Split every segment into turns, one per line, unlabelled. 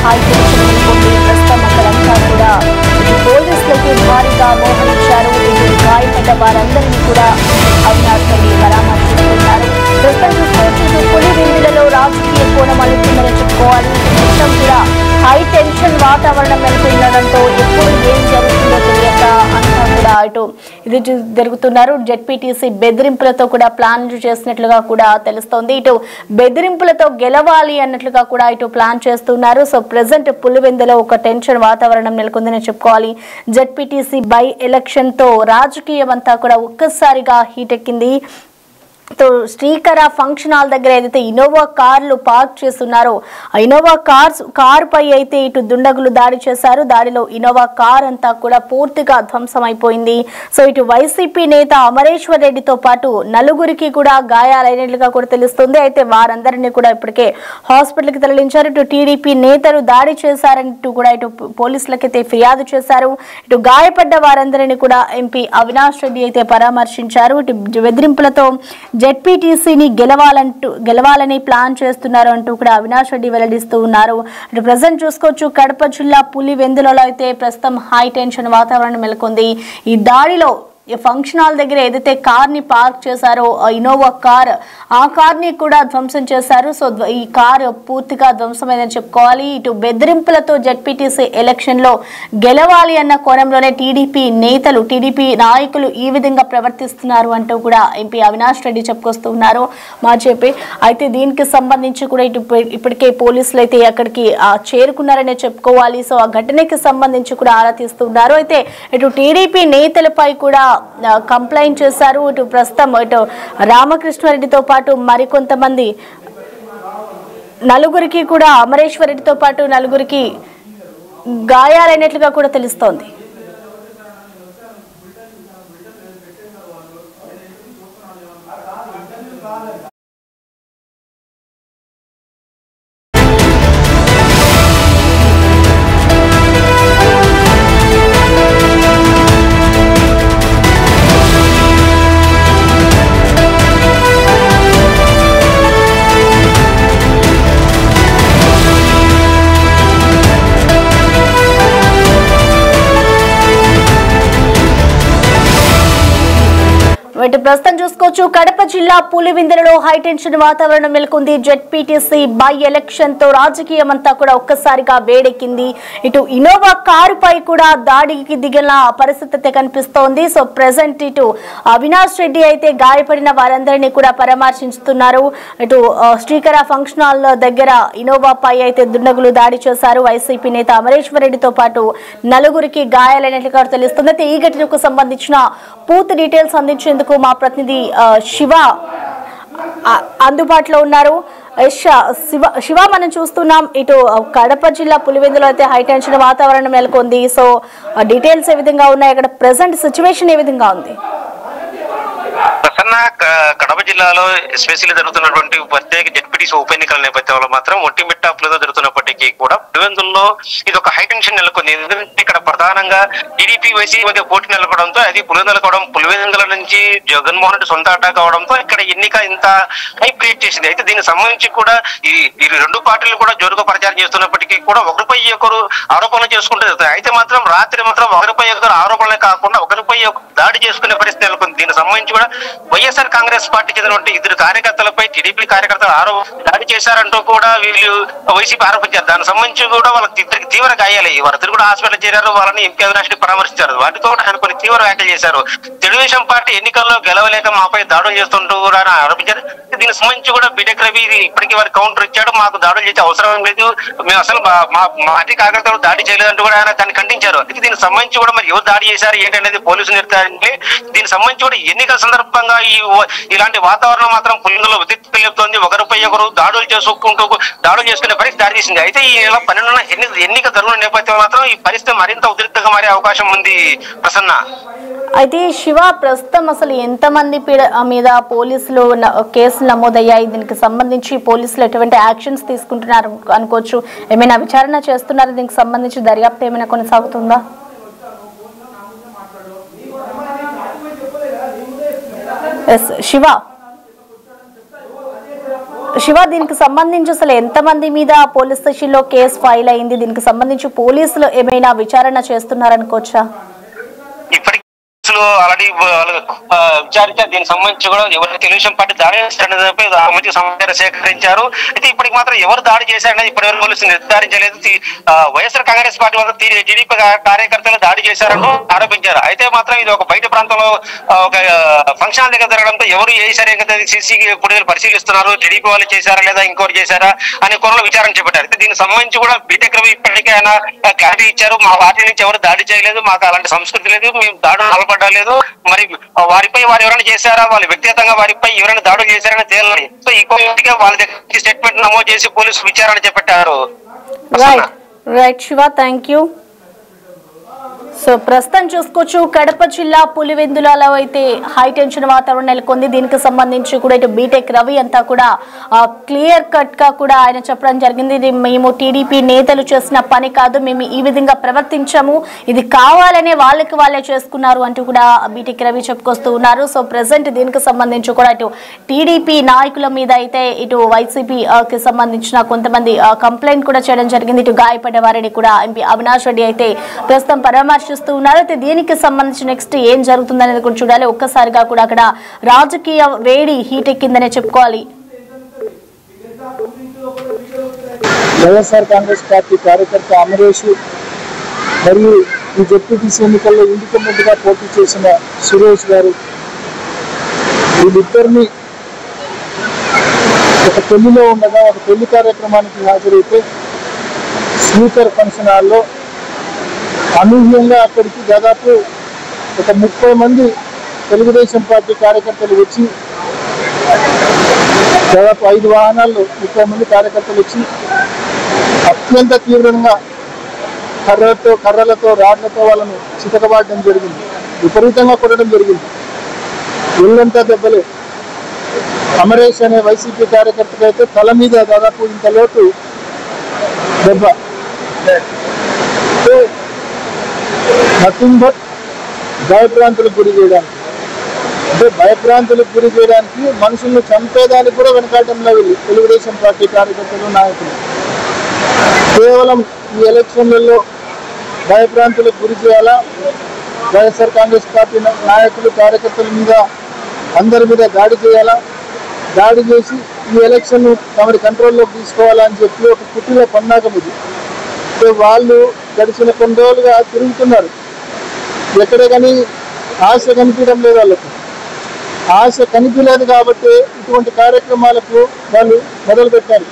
High tension నెలకొంది. ప్రస్తుతం అక్కడంతా కూడా పోలీసులకి భారీగా మోహరించారు. ఇటు గాయపడ్డ వారందరినీ కూడా అవినాష్ రెడ్డి పరామర్శిస్తున్నారు. ప్రస్తుతం చూసుకోవచ్చు పులివెందులలో రాజకీయ కోణం అలుతుందని చెప్పుకోవాలి. మొత్తం కూడా హై టెన్షన్ వాతావరణం నెలకొనడంతో ఎప్పుడు ఏం జరుగుతుందో తెలియక అంతా కూడా ఇటు ఇది జరుగుతున్నారు. జెడ్పీటీసీ బెదిరింపులతో కూడా ప్లాన్ చేసినట్లుగా కూడా తెలుస్తోంది. ఇటు బెదిరింపులతో గెలవాలి అన్నట్లుగా కూడా ఇటు ప్లాన్ చేస్తున్నారు. సో ప్రెసెంట్ పులివెందులో ఒక టెన్షన్ వాతావరణం నెలకొందని చెప్పుకోవాలి. జెడ్పీటీసీ బై ఎలక్షన్ తో రాజకీయం అంతా కూడా ఒక్కసారిగా హీటెక్కింది. శ్రీకర ఫంక్షన్ హాల్ దగ్గర ఏదైతే ఇన్నోవా కార్లు పార్క్ చేస్తున్నారో ఆ ఇన్నోవా కార్ పై అయితే ఇటు దుండగులు దాడి చేశారు. దాడిలో ఇన్నోవా కార్ అంతా కూడా పూర్తిగా ధ్వంసం అయిపోయింది. సో ఇటు వైసీపీ నేత అమరేశ్వర్ రెడ్డితో పాటు నలుగురికి కూడా గాయాలైనట్లుగా కూడా తెలుస్తుంది. అయితే వారందరినీ కూడా ఇప్పటికే హాస్పిటల్ కి తరలించారు. ఇటు టీడీపీ నేతలు దాడి చేశారంటూ కూడా ఇటు పోలీసులకైతే ఫిర్యాదు చేశారు. ఇటు గాయపడ్డ వారందరినీ కూడా ఎంపీ అవినాష్ రెడ్డి అయితే పరామర్శించారు. ఇటు బెదిరింపులతో జెడ్పీటీసీని గెలవాలని ప్లాన్ చేస్తున్నారు అంటూ కూడా అవినాష్ రెడ్డి వెల్లడిస్తూ ఉన్నారు. ఇటు ప్రజెంట్ చూసుకోవచ్చు కడప జిల్లా పులివెందులలో అయితే ప్రస్తుతం హై టెన్షన్ వాతావరణం నెలకొంది. ఈ దాడిలో ఫంక్షన్ హాల్ దగ్గర ఏదైతే కార్ ని పార్క్ చేశారో ఇన్నోవా కార్ ఆ కార్ ని కూడా ధ్వంసం చేశారు. సో ఈ కార్ పూర్తిగా ధ్వంసమైందని చెప్పుకోవాలి. ఇటు బెదిరింపులతో జెడ్పీటీసీ ఎలక్షన్ లో గెలవాలి అన్న కోణంలోనే టీడీపీ నేతలు టీడీపీ నాయకులు ఈ విధంగా ప్రవర్తిస్తున్నారు అంటూ కూడా ఎంపీ అవినాష్ రెడ్డి చెప్పుకొస్తూ ఉన్నారు. చెప్పి అయితే దీనికి సంబంధించి కూడా ఇప్పటికే పోలీసులు అయితే అక్కడికి చేరుకున్నారనే చెప్పుకోవాలి. సో ఆ ఘటనకి సంబంధించి కూడా ఆరా తీస్తున్నారు. అయితే ఇటు టీడీపీ నేతలపై కూడా కంప్లైంట్ చేశారు. ఇటు ప్రస్తుతం ఇటు రామకృష్ణారెడ్డితో పాటు మరికొంతమంది నలుగురికి కూడా అమరేశ్వర్ రెడ్డితో పాటు నలుగురికి గాయాలైనట్లుగా కూడా తెలుస్తోంది. ప్రస్తుతం చూసుకోవచ్చు కడప జిల్లా పులివెందులలో హై టెన్షన్ వాతావరణం నెలకొంది. జెడ్పీటీసీ బై ఎలక్షన్ తో రాజకీయం అంతా కూడా ఒక్కసారిగా వేడెక్కింది. ఇటు ఇన్నోవా కారు పై కూడా దాడికి దిగిన పరిస్థితి అయితే కనిపిస్తోంది. సో ప్రెసెంట్ ఇటు అవినాష్ రెడ్డి అయితే గాయపడిన వారందరినీ కూడా పరామర్శిస్తున్నారు. ఇటు శ్రీకర ఫంక్షన్ హాల్ దగ్గర ఇన్నోవా పై అయితే దుండగులు దాడి చేశారు. వైసీపీ నేత అమరేశ్వర్ రెడ్డితో పాటు నలుగురికి గాయాలైనట్లుగా తెలుస్తుంది. అయితే ఈ ఘటనకు సంబంధించిన పూర్తి డీటెయిల్స్ అందించేందుకు మా ప్రతినిధి శివ అందుబాటులో ఉన్నారు. శివ మనం చూస్తున్నాం ఇటు కడప జిల్లా పులివెందులో అయితే హై టెన్షన్ వాతావరణం నెలకొంది. సో డీటెయిల్స్ ఏ విధంగా ఉన్నాయి, అక్కడ ప్రెసెంట్ సిచ్యువేషన్ ఏ విధంగా ఉంది?
ప్రసన్న కడప జిల్లాలో ఎస్పెషల్లీ జరుగుతున్నటువంటి ప్రత్యేక జెడ్పీటీసీ ఉప ఎన్నికల నేపథ్యంలో మాత్రం ఒంటిమిట్టాపులో జరుగుతున్నప్పటికీ కూడా పులివెందుల్లో ఇది ఒక హై టెన్షన్ నెలకొంది. ఎందుకంటే ఇక్కడ ప్రధానంగా టీడీపీ వైసీపీ మధ్య పోటీ నెలకొవడంతో అది పులివెందుల నుంచి జగన్మోహన్ రెడ్డి సొంత అటాక్ అవడంతో ఇక్కడ ఎన్నిక ఇంత హైప్ క్రియేట్ చేసింది. అయితే దీనికి సంబంధించి కూడా ఈ రెండు పార్టీలు కూడా జోరుగా ప్రచారం చేస్తున్నప్పటికీ కూడా ఒకరిపై ఒకరు ఆరోపణలు చేసుకుంటూ అయితే మాత్రం రాత్రి మాత్రం ఒకరిపై ఒకరు ఆరోపణలే కాకుండా ఒకరిపై దాడి చేసుకునే పరిస్థితి నెలకొంది. దీనికి సంబంధించి కూడా వైఎస్ఆర్ కాంగ్రెస్ పార్టీ చెందినటువంటి ఇద్దరు కార్యకర్తలపై టీడీపీ కార్యకర్తలు దాడి చేశారంటూ కూడా వీళ్ళు వైసీపీ ఆరోపించారు. దానికి సంబంధించి కూడా వాళ్ళకి ఇద్దరికి తీవ్ర గాయాలయ్యి వారిద్దరు కూడా హాస్పిటల్ చేరారు. వాళ్ళని ఎంపీ అవినాష్ రెడ్డి పరామర్శించారు. వాటితో కూడా ఆయన కొన్ని తీవ్ర వ్యాఖ్యలు చేశారు. తెలుగుదేశం పార్టీ ఎన్నికల్లో గెలవలేక మాపై దాడులు చేస్తుంటూ కూడా ఆరోపించారు. దీనికి సంబంధించి కూడా బీటెక్ రవి ఇప్పటికీ వారి కౌంటర్ ఇచ్చాడు. మాకు దాడులు చేసే అవసరం లేదు, మేము అసలు మా పార్టీ కార్యకర్తలు దాడి చేయలేదంటూ కూడా ఆయన దాన్ని ఖండించారు. అయితే దీనికి సంబంధించి కూడా మరి ఎవరు దాడి చేశారు ఏంటనేది పోలీసులు నిర్ధారించే దీనికి సంబంధించి కూడా ఎన్నికల సందర్భంగా ఇలాంటి వాతావరణం మాత్రం పులివెందులో ఉద్రిక్తమవుతోంది. ఒకరిపై ఒకరు దాడులు చేసుకునే పరిస్థితి దారితీసింది. అయితే ఈ నెల 12న ఎన్నిక జరుగుతున్న నేపథ్యంలో మాత్రం ఈ పరిస్థితి మరింత ఉద్రిక్తంగా మారే అవకాశం ఉంది ప్రసన్న.
అయితే శివ ప్రస్తుతం అసలు ఎంతమంది మీద పోలీసులు కేసులు నమోదయ్యాయి? దీనికి సంబంధించి పోలీసులు ఎటువంటి యాక్షన్స్ తీసుకుంటున్నారు అనుకోవచ్చు? ఏమైనా విచారణ చేస్తున్నారు? దీనికి సంబంధించి దర్యాప్తు ఏమైనా కొనసాగుతుందా? శివ శివ, దీనికి సంబంధించి అసలు ఎంతమంది మీద పోలీస్ స్టేషన్ లో కేసు ఫైల్ అయింది? దీనికి సంబంధించి పోలీసులు ఏమైనా విచారణ చేస్తున్నారనుకోవచ్చా?
ఇప్పటికీ ఆల్రెడీ విచారించారు. దీనికి సంబంధించి కూడా ఎవరు తెలుగుదేశం పార్టీ దాడి చేశారనేది మంచి సమాచారం సేకరించారు. అయితే ఇప్పటికి మాత్రం ఎవరు దాడి చేశారనేది ఇప్పటివరకు పోలీసులు నిర్ధారించలేదు. వైఎస్ఆర్ కాంగ్రెస్ పార్టీ వల్ల టీడీపీ కార్యకర్తలు దాడి చేశారని ఆరోపించారు. అయితే మాత్రం ఇది ఒక బయట ప్రాంతంలో ఒక ఫంక్షన్ దగ్గర జరగడంతో ఎవరు చేశారు సీసీ ఫుటేజ్ పరిశీలిస్తున్నారు. టీడీపీ వాళ్ళు చేశారా లేదా ఇంకోటి చేశారా అనే కోణంలో విచారణ చేపట్టారు. అయితే దీనికి సంబంధించి కూడా బీటెక్ రవి ఇప్పటికే ఆయన క్లారిటీ ఇచ్చారు. మా పార్టీ నుంచి ఎవరు దాడి చేయలేదు, మాకు అలాంటి సంస్కృతి లేదు, మేము దాడులు పాల్పడలేదు. మరి వారిపై వారు ఎవరైనా చేశారా, వాళ్ళు వ్యక్తిగతంగా వారిపై ఎవరైనా దాడులు చేశారని తేలాలి. సో ఈ కోణంగా వాళ్ళ దగ్గర స్టేట్మెంట్ నమోదు చేసి పోలీసు విచారణ చేపట్టారు.
Right Shiva, thank you. So ప్రస్తుతం చూసుకోవచ్చు, కడప జిల్లా పులివెందులలో అయితే హై టెన్షన్ వాతావరణం నెలకొంది. దీనికి సంబంధించి కూడా ఇటు బీటెక్ రవి అంతా కూడా క్లియర్ కట్ గా కూడా ఆయన చెప్పడం జరిగింది. ఇది మేము టీడీపీ నేతలు చేసిన పని కాదు, మేము ఈ విధంగా ప్రవర్తించాము, ఇది కావాలనే వాళ్ళే చేసుకున్నారు అంటూ కూడా బీటెక్ రవి చెప్పుకొస్తూ ఉన్నారు. సో ప్రెసెంట్ దీనికి సంబంధించి కూడా ఇటు టీడీపీ నాయకుల మీద అయితే ఇటు వైసీపీకి సంబంధించిన కొంతమంది కంప్లైంట్ కూడా చేయడం జరిగింది. ఇటు గాయపడ్డ వారిని కూడా ఎంపీ అవినాష్ రెడ్డి అయితే ప్రస్తుతం పరామర్శిస్తున్నారు. అయితే దీనికి సంబంధించి నెక్స్ట్ ఏం జరుగుతుందనేది కూడా చూడాలి. ఒక్కసారిగా కూడా అక్కడ రాజకీయ వేడి హీట్ ఎక్కిందనే చెప్పుకోవాలి.
వైఎస్ఆర్ కాంగ్రెస్ పార్టీ కార్యకర్త అమరేష్ మరియు ఈ జెడ్పీటీసీ ఎన్నికల్లో ఇండిపెండెంట్ గా పోటీ చేసిన సురేష్ గారు, వీళ్ళిద్దరిని ఒక పెళ్లిలో ఉండగా ఒక పెళ్లి కార్యక్రమానికి హాజరైతే స్పీకర్ ఫంక్షన్ హాల్లో అనూహ్యంగా అక్కడికి దాదాపు ఒక 30 మంది తెలుగుదేశం పార్టీ కార్యకర్తలు వచ్చి, దాదాపు 5 వాహనాల్లో 30 మంది కార్యకర్తలు వచ్చి అత్యంత తీవ్రంగా కర్రలతో రాడ్లతో వాళ్ళను చితకబాడడం జరిగింది. విపరీతంగా కొట్టడం జరిగింది. ఒళ్ళంతా దెబ్బలే. అమరేష్ అనే వైసీపీ కార్యకర్తకు అయితే తల మీద దాదాపు ఇంత లోతు దెబ్బ. నథింగ్ బట్ భయభ్రాంతులకు గురి చేయడానికి, అంటే భయభ్రాంతులకు గురి చేయడానికి, మనుషులను చంపేదానికి కూడా వెనకాటంలో వెళ్ళి తెలుగుదేశం పార్టీ కార్యకర్తలు నాయకులు కేవలం ఈ ఎలక్షన్లలో భయభ్రాంతులకు గురి చేయాలా, వైఎస్ఆర్ కాంగ్రెస్ పార్టీ నాయకులు కార్యకర్తల మీద అందరి మీద దాడి చేయాలా, దాడి చేసి ఈ ఎలక్షన్ తమరి కంట్రోల్లోకి తీసుకోవాలా అని చెప్పి ఒక కుట్టిలో పన్నాగం ఇది. వాళ్ళు గడిచిన కొన్ని రోజులుగా తిరుగుతున్నారు. ఎక్కడ కానీ ఆశ కనిపించడం లేదు. వాళ్ళకు ఆశ కనిపించలేదు కాబట్టి ఇటువంటి కార్యక్రమాలకు వాళ్ళు మొదలుపెట్టారు.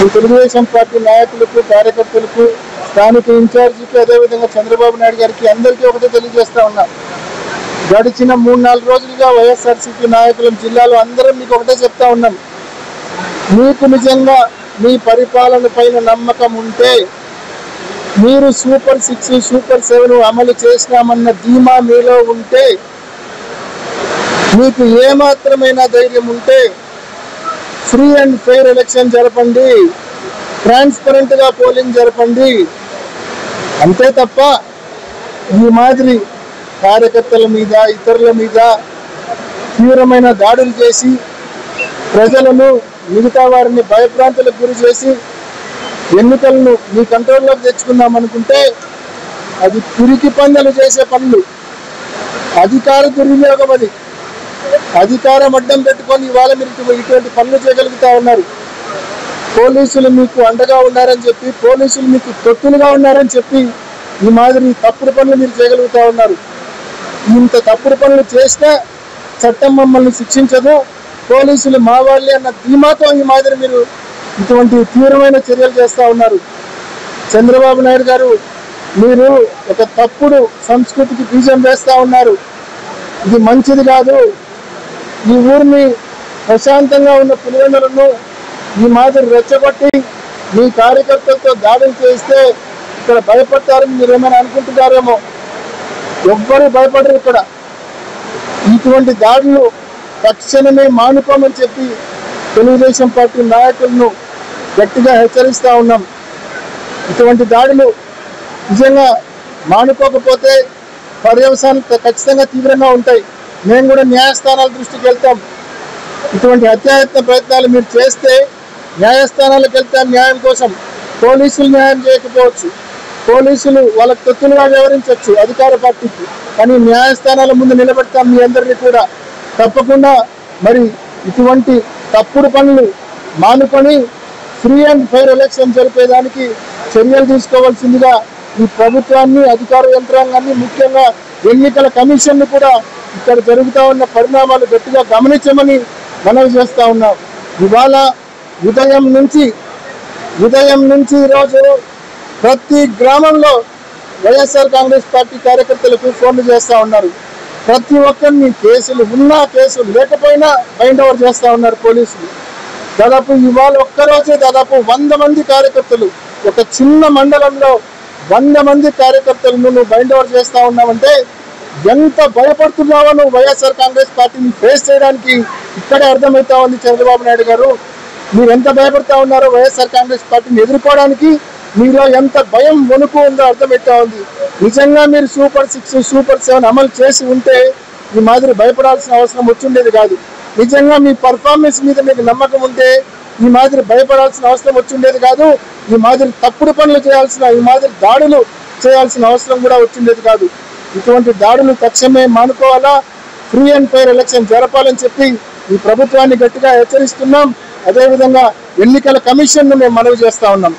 ఈ తెలుగుదేశం పార్టీ నాయకులకు, కార్యకర్తలకు, స్థానిక ఇన్ఛార్జికి, అదేవిధంగా చంద్రబాబు నాయుడు గారికి అందరికీ ఒకటే తెలియజేస్తా ఉన్నాం. గడిచిన 3-4 రోజులుగా వైఎస్ఆర్సీపీ నాయకులం జిల్లాలో అందరం మీకు ఒకటే చెప్తా ఉన్నాం. మీకు నిజంగా మీ పరిపాలన పైన నమ్మకం ఉంటే, మీరు సూపర్ 6, సూపర్ 7 అమలు చేసినామన్న ధీమా మీలో ఉంటే, మీకు ఏమాత్రమైన ధైర్యం ఉంటే ఫ్రీ అండ్ ఫెయిర్ ఎలక్షన్ జరపండి, ట్రాన్స్పరెంట్ గా పోలింగ్ జరపండి. అంతే తప్ప ఈ మాదిరి కార్యకర్తల మీద, ఇతరుల మీద తీవ్రమైన దాడులు చేసి ప్రజలను, మిగతా వారిని భయభ్రాంతులకు గురి చేసి ఎన్నికలను మీ కంట్రోల్లోకి తెచ్చుకుందాం అనుకుంటే అది పిరికి పందెలు చేసే పనులు, అధికార దుర్వినియోగం. అది అధికారం అడ్డం పెట్టుకొని ఇవాళ మీరు ఇటువంటి పనులు చేయగలుగుతా ఉన్నారు. పోలీసులు మీకు అండగా ఉన్నారని చెప్పి, పోలీసులు మీకు తొత్తులుగా ఉన్నారని చెప్పి ఈ మాదిరి తప్పుడు పనులు మీరు చేయగలుగుతా ఉన్నారు. ఇంత తప్పుడు పనులు చేస్తే చట్టం మమ్మల్ని శిక్షించదు, పోలీసులు మా వాళ్ళే అన్న ధీమాతో ఈ మాదిరి మీరు ఇటువంటి తీవ్రమైన చర్యలు చేస్తూ ఉన్నారు. చంద్రబాబు నాయుడు గారు, మీరు ఒక తప్పుడు సంస్కృతికి బీజం వేస్తూ ఉన్నారు. ఇది మంచిది కాదు. ఈ ఊరిని ప్రశాంతంగా ఉన్న పులివెందులను ఈ మాదిరి రెచ్చగొట్టి మీ కార్యకర్తలతో దాడులు చేస్తే ఇక్కడ భయపడతారని మీరు ఏమైనా అనుకుంటున్నారేమో. ఎవ్వరూ భయపడరు ఇక్కడ. ఇటువంటి దాడులు తక్షణమే మానుకోమని చెప్పి తెలుగుదేశం పార్టీ నాయకులను గట్టిగా హెచ్చరిస్తూ ఉన్నాం. ఇటువంటి దాడులు నిజంగా మానుకోకపోతే పర్యవసానం ఖచ్చితంగా తీవ్రంగా ఉంటాయి. మేము కూడా న్యాయస్థానాల దృష్టికి వెళ్తాం. ఇటువంటి హత్యాయత్న ప్రయత్నాలు మీరు చేస్తే న్యాయస్థానాలకు వెళ్తే న్యాయం కోసం పోలీసులు న్యాయం చేయకపోవచ్చు, పోలీసులు వాళ్ళకు తొత్తులుగా వ్యవహరించవచ్చు అధికార పార్టీకి, కానీ న్యాయస్థానాల ముందు నిలబెడతాం మీ అందరినీ కూడా. తప్పకుండా మరి ఇటువంటి తప్పుడు పనులు మానుకొని ఫ్రీ అండ్ ఫెయిర్ ఎలక్షన్ జరిపేదానికి చర్యలు తీసుకోవాల్సిందిగా ఈ ప్రభుత్వాన్ని, అధికార యంత్రాంగాన్ని, ముఖ్యంగా ఎన్నికల కమిషన్ను కూడా ఇక్కడ జరుగుతూ ఉన్న పరిణామాలు గట్టిగా గమనించమని మనవి చేస్తూ ఉన్నాం. ఇవాళ ఉదయం నుంచి ఈరోజు ప్రతి గ్రామంలో వైఎస్ఆర్ కాంగ్రెస్ పార్టీ కార్యకర్తలకు ఫోన్లు చేస్తూ ఉన్నారు. ప్రతి ఒక్కరిని కేసులు ఉన్నా కేసులు లేకపోయినా బైండ్ ఓవర్ చేస్తూ ఉన్నారు పోలీసులు. దాదాపు ఇవాళ ఒక్కరోజే దాదాపు 100 మంది కార్యకర్తలు, ఒక చిన్న మండలంలో 100 మంది కార్యకర్తలను నువ్వు బైండ్ ఓవర్ చేస్తూ ఉన్నావంటే ఎంత భయపడుతున్నావో నువ్వు వైఎస్ఆర్ కాంగ్రెస్ పార్టీని ఫేస్ చేయడానికి ఇక్కడే అర్థమవుతా ఉంది. చంద్రబాబు నాయుడు గారు, మీరు ఎంత భయపడతా ఉన్నారో వైఎస్ఆర్ కాంగ్రెస్ పార్టీని ఎదుర్కోవడానికి మీలో ఎంత భయం వణుకు ఉందో అర్థమవుతా ఉంది. నిజంగా మీరు సూపర్ 6, సూపర్ 7 అమలు చేసి ఉంటే ఈ మాదిరి భయపడాల్సిన అవసరం వచ్చిండేది కాదు. నిజంగా మీ పర్ఫార్మెన్స్ మీద మీకు నమ్మకం ఉంటే ఈ మాదిరి భయపడాల్సిన అవసరం వచ్చిండేది కాదు. ఈ మాదిరి తప్పుడు పనులు చేయాల్సిన, ఈ మాదిరి దాడులు చేయాల్సిన అవసరం కూడా వచ్చిండేది కాదు. ఇటువంటి దాడులు తక్షణమే మానుకోవాలా, ఫ్రీ అండ్ ఫెయిర్ ఎలక్షన్ జరపాలని చెప్పి ఈ ప్రభుత్వాన్ని గట్టిగా హెచ్చరిస్తున్నాం. అదేవిధంగా ఎన్నికల కమిషన్ను మేము మనవి చేస్తా ఉన్నాం.